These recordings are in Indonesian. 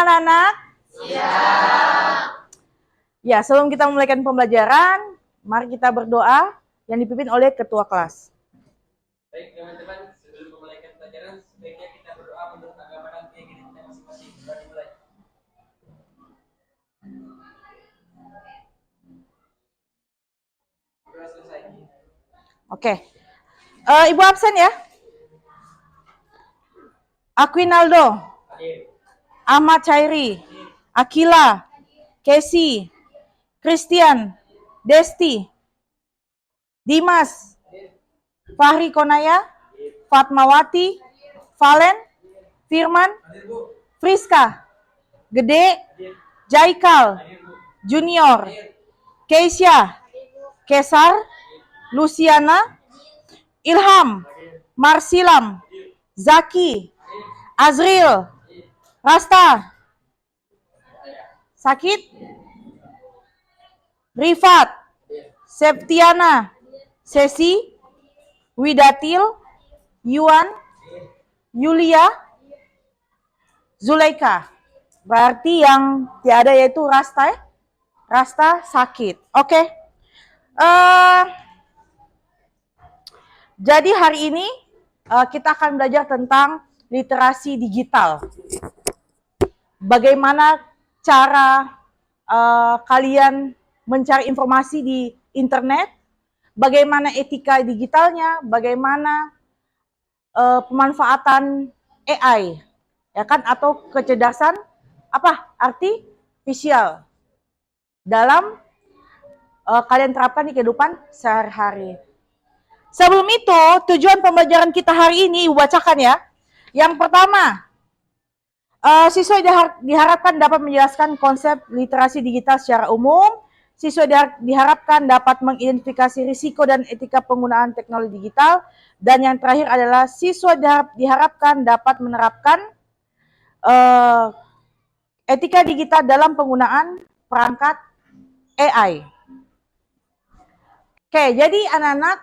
anak-anak? Siap. Ya, sebelum kita memulai pembelajaran, mari kita berdoa yang dipimpin oleh ketua kelas. Baik teman-teman, sebelum memulai pembelajaran, sebaiknya kita berdoa menurut agama dan keyakinan kita masing-masing. Mari dimulai. Sudah selesai. Oke. Ibu absen ya? Aquinaldo, Hadir. Ahmad Chairi, Akila, Casey, Christian, Desti, Dimas, Fahri Konaya, Fatmawati, Valen, Firman, Hadir, Bu. Friska, Gede, Jaikal, Junior, Keisha, Kesar, Luciana, Ilham, Marsilam, Zaki, Azril, Rasta, Sakit, Rifat, Septiana, Sesi, Widatil, Yuan, Yulia, Zulaika. Berarti yang tiada yaitu Rasta ya? Rasta sakit. Oke. Jadi hari ini kita akan belajar tentang literasi digital. Bagaimana cara kalian mencari informasi di internet, bagaimana etika digitalnya, bagaimana pemanfaatan AI, ya kan, atau kecerdasan artifisial dalam kalian terapkan di kehidupan sehari-hari. Sebelum itu, tujuan pembelajaran kita hari ini bacakan ya. Yang pertama, siswa diharapkan dapat menjelaskan konsep literasi digital secara umum. Siswa diharapkan dapat mengidentifikasi risiko dan etika penggunaan teknologi digital. Dan yang terakhir adalah siswa diharapkan dapat menerapkan etika digital dalam penggunaan perangkat AI. Oke, jadi anak-anak,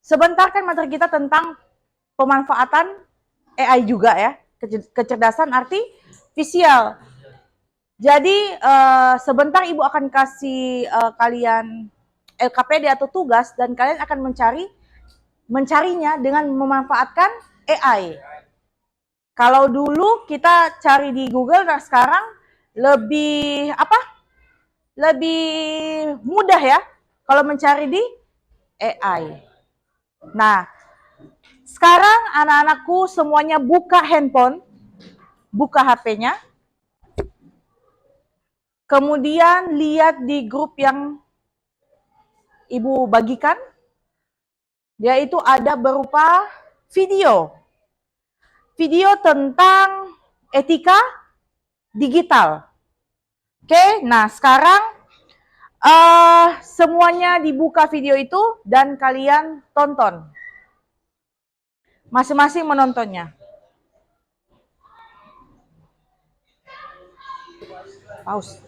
sebentar kan materi kita tentang pemanfaatan AI juga ya, kecerdasan artifisial. Jadi sebentar Ibu akan kasih kalian LKPD atau tugas dan kalian akan mencarinya dengan memanfaatkan AI. Kalau dulu kita cari di Google, nah sekarang lebih lebih mudah ya kalau mencari di AI. Nah, sekarang anak-anakku semuanya buka handphone, buka HP-nya, kemudian lihat di grup yang Ibu bagikan, yaitu ada berupa video tentang etika digital. Oke, nah sekarang semuanya dibuka video itu dan kalian tonton. Masing-masing menontonnya. Pause.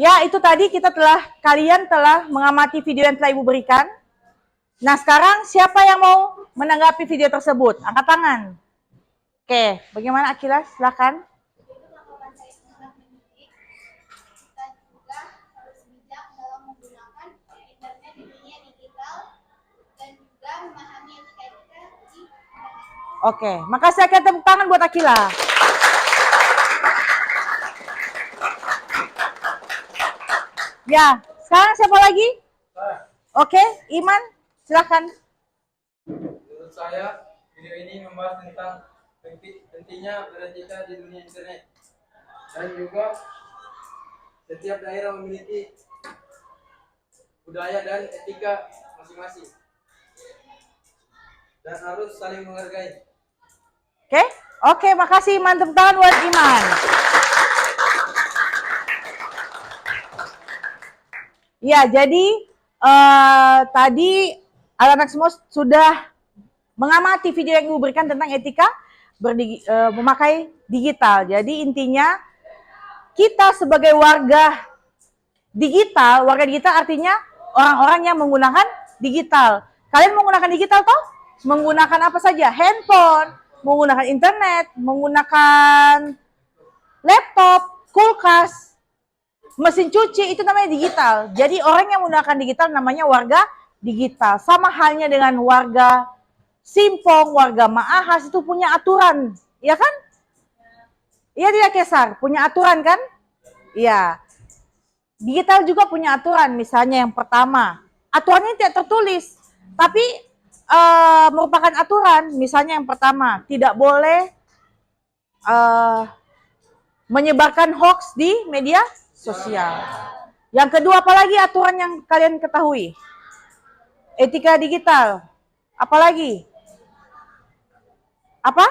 Ya, itu tadi kalian telah mengamati video yang telah Ibu berikan. Nah, sekarang siapa yang mau menanggapi video tersebut? Angkat tangan. Oke, bagaimana Akila? Silakan. Oke, makasih Akila, tepuk tangan buat Akila. Ya, sekarang siapa lagi? Oke, Iman, silakan. Menurut saya, video ini membahas tentang pentingnya beretika di dunia internet. Dan juga setiap daerah memiliki budaya dan etika masing-masing. Dan harus saling menghargai. Oke, makasih Iman, tepuk tangan buat Iman. Ya, jadi tadi anak-anak semua sudah mengamati video yang Ibu berikan tentang etika memakai digital. Jadi intinya kita sebagai warga digital artinya orang-orang yang menggunakan digital. Kalian menggunakan digital toh? Menggunakan apa saja? Handphone, menggunakan internet, menggunakan laptop, kulkas, mesin cuci, itu namanya digital. Jadi orang yang menggunakan digital namanya warga digital. Sama halnya dengan warga Simpong, warga Maahas itu punya aturan, ya kan? Iya tidak Kesar? Punya aturan kan? Iya. Digital juga punya aturan, misalnya yang pertama, aturannya tidak tertulis, tapi merupakan aturan. Misalnya yang pertama, tidak boleh menyebarkan hoax di media sosial. Yang kedua, apalagi aturan yang kalian ketahui? Etika digital. Apalagi? Apa?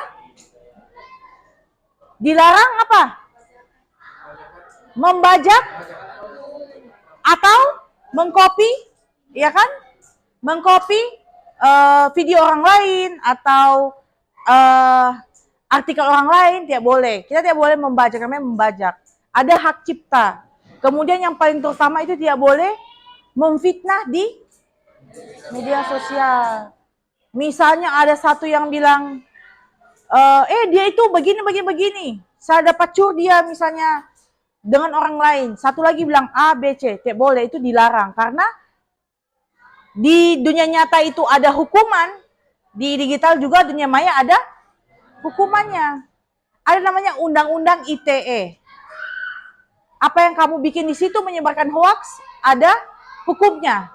Dilarang apa? Membajak atau mengcopy, ya kan? Mengcopy video orang lain atau artikel orang lain tidak boleh. Kita tidak boleh membajak, namanya membajak. Ada hak cipta. Kemudian yang paling terutama itu tidak boleh memfitnah di media sosial. Misalnya ada satu yang bilang, dia itu begini. Saya dapat cur dia misalnya dengan orang lain. Satu lagi bilang A, B, C. Tidak boleh, itu dilarang. Karena di dunia nyata itu ada hukuman. Di digital juga dunia maya ada hukumannya. Ada namanya Undang-Undang ITE. Apa yang kamu bikin di situ menyebarkan hoax, ada hukumnya.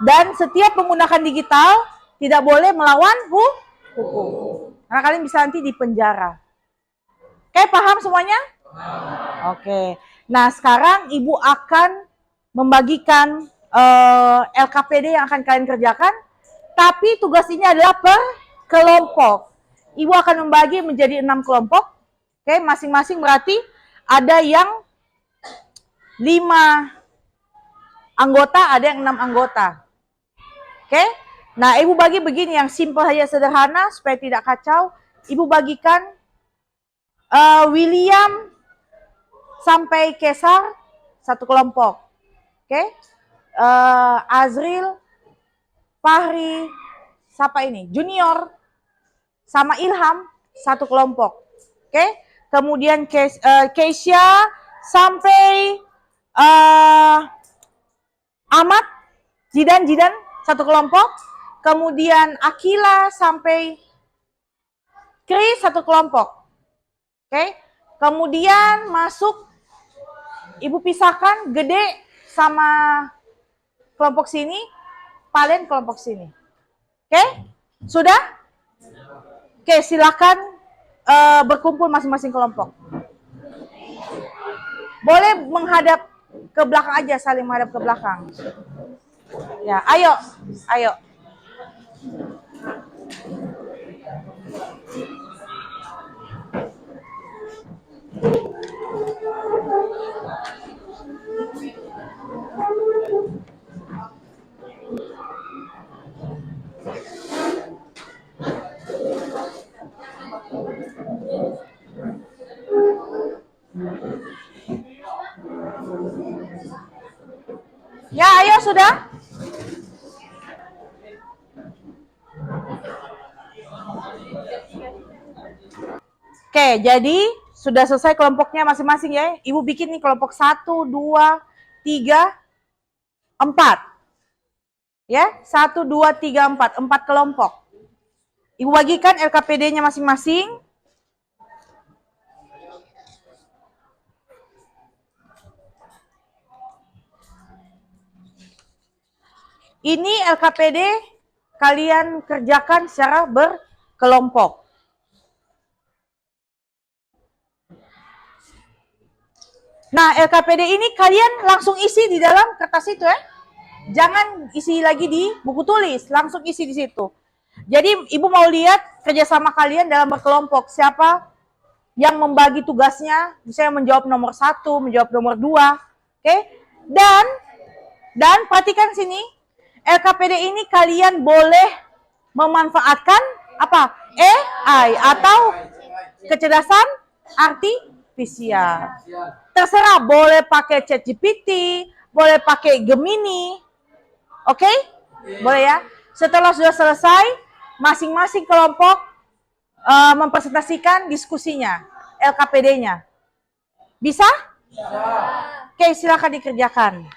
Dan setiap menggunakan digital tidak boleh melawan hukum. Karena kalian bisa nanti di penjara. Oke, paham semuanya? Oke. Nah, sekarang Ibu akan membagikan LKPD yang akan kalian kerjakan. Tapi tugas ini adalah per kelompok. Ibu akan membagi menjadi 6 kelompok. Oke, masing-masing berarti ada yang 5 anggota, ada yang 6 anggota. Oke? Nah, Ibu bagi begini, yang simpel saja, sederhana, supaya tidak kacau. Ibu bagikan William sampai Kesar satu kelompok. Oke? Azril, Fahri, siapa ini? Junior, sama Ilham satu kelompok. Oke? Kemudian Keisha sampai Ahmad, Jidan satu kelompok. Kemudian Akila sampai Kris satu kelompok. Oke? Kemudian masuk Ibu pisahkan gede sama kelompok sini, Palen kelompok sini. Oke? Sudah? Oke, silakan berkumpul masing-masing kelompok. Boleh menghadap ke belakang aja, saling menghadap ke belakang. Ya, ayo. Ayo. Ya, ayo sudah. Oke, jadi sudah selesai kelompoknya masing-masing ya. Ibu bikin nih kelompok 1, 2, 3, 4. Ya, 1, 2, 3, 4. 4 kelompok. Ibu bagikan LKPD-nya masing-masing. Ini LKPD kalian kerjakan secara berkelompok. Nah, LKPD ini kalian langsung isi di dalam kertas itu ya. Jangan isi lagi di buku tulis, langsung isi di situ. Jadi ibu mau lihat kerjasama kalian dalam berkelompok. Siapa yang membagi tugasnya, misalnya menjawab nomor 1, menjawab nomor 2. Oke? Dan perhatikan sini, LKPD ini kalian boleh memanfaatkan apa? AI atau kecerdasan artifisial. Terserah, boleh pakai ChatGPT, boleh pakai Gemini. Oke? Boleh ya? Setelah sudah selesai, masing-masing kelompok mempresentasikan diskusinya, LKPD-nya. Bisa? Oke, silakan dikerjakan.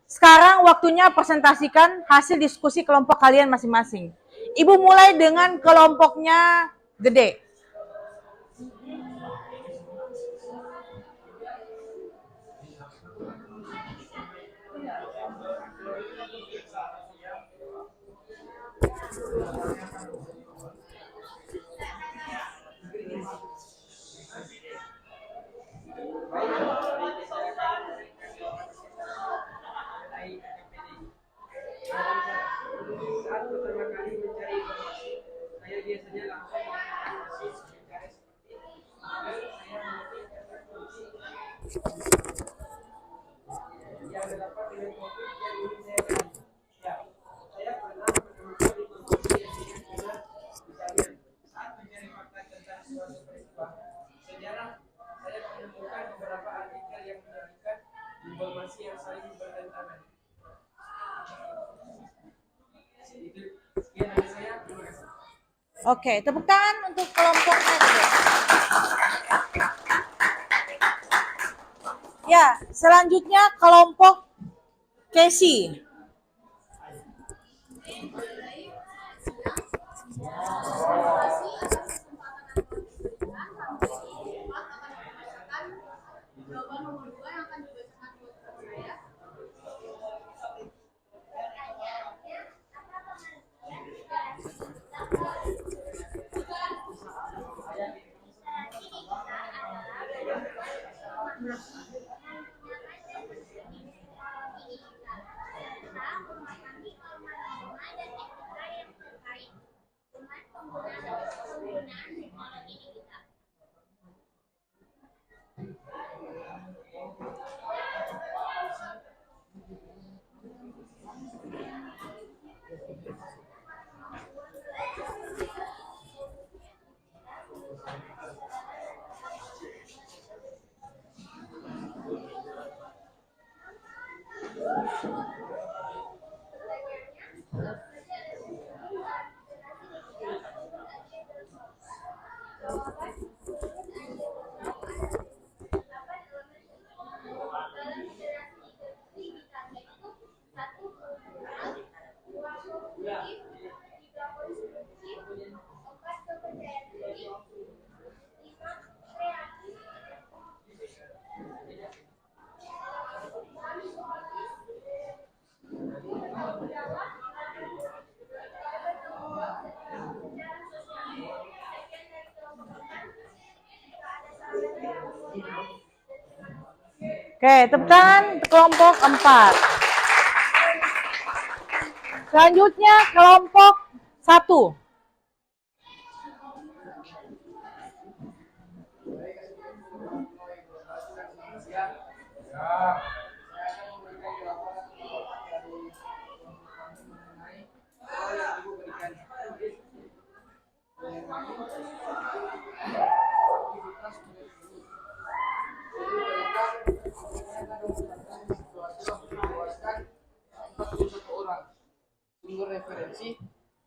Sekarang waktunya presentasikan hasil diskusi kelompok kalian masing-masing. Ibu mulai dengan kelompoknya gede. Saat pertama kali mencari informasi, saya biasanya langsung menganalisis mencari seperti ini. Lalu saya mengerjakan fungsi yang dapat dengan topik yang ingin saya kaji. Ya, saya pernah menemukan informasi yang tidak benar. Misalnya, saat mencari fakta tentang suatu peristiwa sejarah, saya menemukan beberapa artikel yang menyajikan informasi yang saling bertentangan. Itu sekian dari saya. Terima kasih. Oke, tepuk tangan untuk kelompoknya gede. Ya, selanjutnya kelompok Casey. Jawaban nomor 2 yang akan dibacakan buat saya. Oke, tepuk tangan kelompok 4. Selanjutnya kelompok 1. Sumber referensi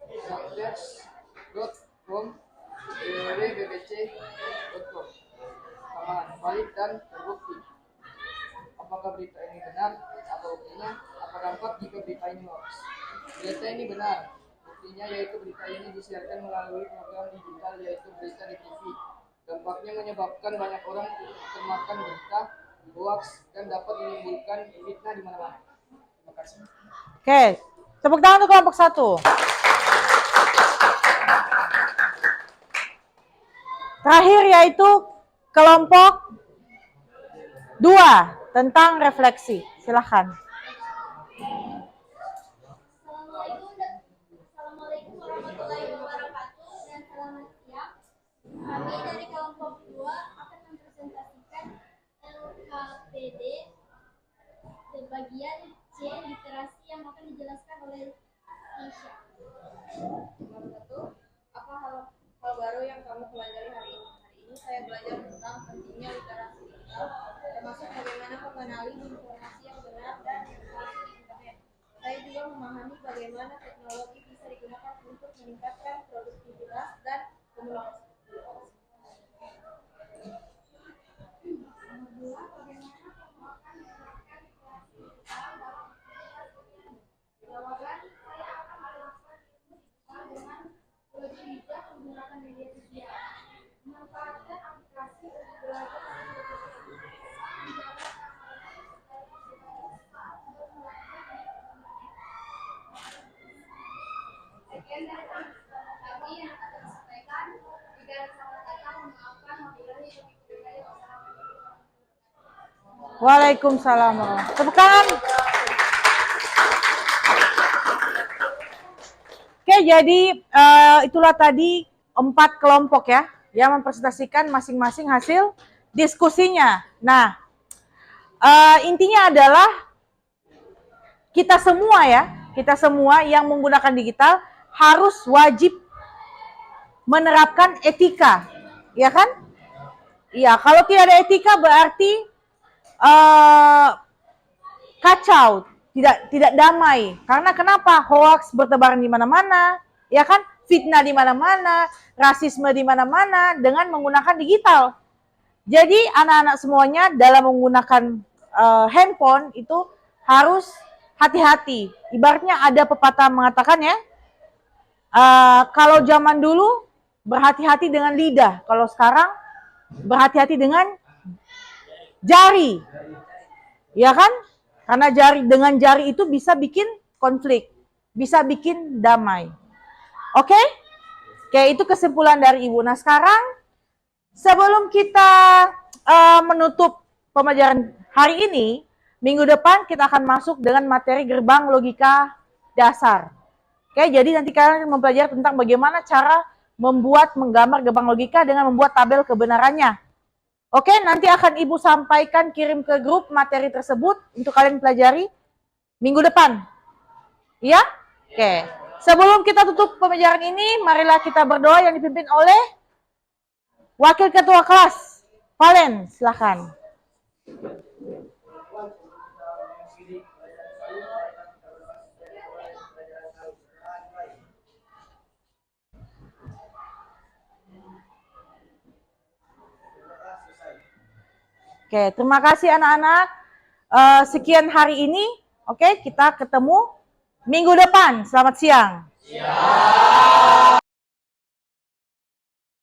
reuters.com, www.bbc.com. Tambahan valid dan terbukti. Apakah berita ini benar? Apa buktinya? Apa dampak jika berita ini hoax? Berita ini benar. Buktinya yaitu berita ini disiarkan melalui program digital yaitu berita di TV. Dampaknya menyebabkan banyak orang termakan berita hoax dan dapat menimbulkan fitnah di mana-mana. Terima kasih. Oke, tepuk tangan untuk kelompok 1. Terakhir yaitu kelompok 2 tentang refleksi. Silakan. Assalamualaikum warahmatullahi wabarakatuh dan selamat siang. Kami dari kelompok 2 akan mempresentasikan LKPD di bagian C literasi yang akan dijelaskan oleh Isya. Nomor 1, apa hal baru yang kamu pelajari hari ini? Hari ini saya belajar tentang pentingnya literasi digital, termasuk bagaimana mengenali informasi yang benar dan informasi di internet. Saya juga memahami bagaimana teknologi bisa digunakan untuk meningkatkan produktivitas dan komunikasi. Nomor 2, bagaimana kamu akan menerapkan literasi digital dalam Waalaikumsalam. Tepuk tangan. Oke, jadi itulah tadi 4 kelompok ya, yang mempresentasikan masing-masing hasil diskusinya. Nah, intinya adalah kita semua yang menggunakan digital harus wajib menerapkan etika, ya kan? Iya, kalau tidak ada etika berarti kacau, tidak damai. Karena kenapa? Hoax bertebaran di mana-mana, ya kan? Fitnah di mana-mana, rasisme di mana-mana dengan menggunakan digital. Jadi anak-anak semuanya dalam menggunakan handphone itu harus hati-hati. Ibaratnya ada pepatah mengatakan ya, kalau zaman dulu berhati-hati dengan lidah, kalau sekarang berhati-hati dengan jari, ya kan? Karena dengan jari itu bisa bikin konflik, bisa bikin damai. Oke? Oke, itu kesimpulan dari Ibu. Nah, sekarang sebelum kita menutup pembelajaran hari ini, minggu depan kita akan masuk dengan materi gerbang logika dasar. Oke, jadi nanti kalian mempelajari tentang bagaimana cara menggambar gerbang logika dengan membuat tabel kebenarannya. Oke, nanti akan Ibu sampaikan, kirim ke grup materi tersebut untuk kalian pelajari minggu depan. Iya? Oke. Sebelum kita tutup pembelajaran ini, marilah kita berdoa yang dipimpin oleh Wakil Ketua Kelas. Valen, silakan. Oke, terima kasih anak-anak. Sekian hari ini. Oke, kita ketemu minggu depan. Selamat siang.